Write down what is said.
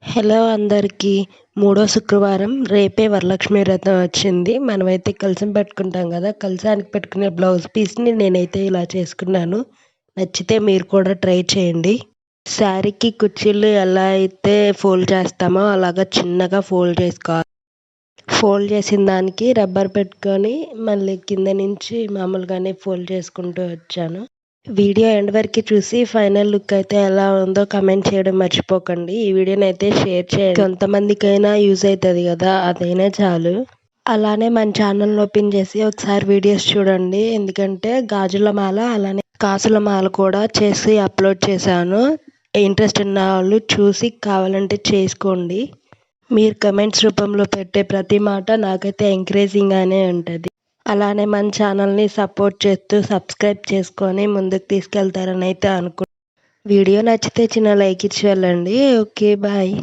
Hello అందరికీ. మూడో శుక్రవారం రేపే వరలక్ష్మి వ్రతం వచ్చింది. మనమైతే కలశం పెట్టుకుంటాం కదా, కలశానికి పెట్టుకునే బ్లౌజ్ పీస్ని నేనైతే ఇలా చేసుకున్నాను. నచ్చితే మీరు కూడా ట్రై చేయండి. శారీకి కుర్చీలు ఎలా అయితే ఫోల్డ్ చేస్తామో అలాగా చిన్నగా ఫోల్డ్ చేసుకోవాలి. ఫోల్డ్ చేసిన దానికి రబ్బర్ పెట్టుకొని మళ్ళీ కింద నుంచి మామూలుగానే ఫోల్డ్ చేసుకుంటూ వచ్చాను. వీడియో ఎండ్ వరకు చూసి ఫైనల్ లుక్ అయితే ఎలా ఉందో కమెంట్ చేయడం మర్చిపోకండి. ఈ వీడియోని అయితే షేర్ చేయండి, కొంతమందికైనా యూజ్ అవుతుంది కదా, అదైనా చాలు. అలానే మన ఛానల్ ఓపెన్ చేసి ఒకసారి వీడియోస్ చూడండి, ఎందుకంటే గాజుల మాల అలానే కాసుల మాల కూడా చేసి అప్లోడ్ చేశాను. ఇంట్రెస్ట్ ఉన్న వాళ్ళు చూసి కావాలంటే చేసుకోండి. మీరు కమెంట్స్ రూపంలో పెట్టే ప్రతి మాట నాకైతే ఎంకరేజింగ్గానే ఉంటుంది. అలానే మన ఛానల్ని సపోర్ట్ చేస్తూ సబ్స్క్రైబ్ చేసుకొని ముందుకు తీసుకెళ్తారని అయితే వీడియో నచ్చితే చిన్న లైక్ ఇచ్చి వెళ్ళండి. Okay, bye.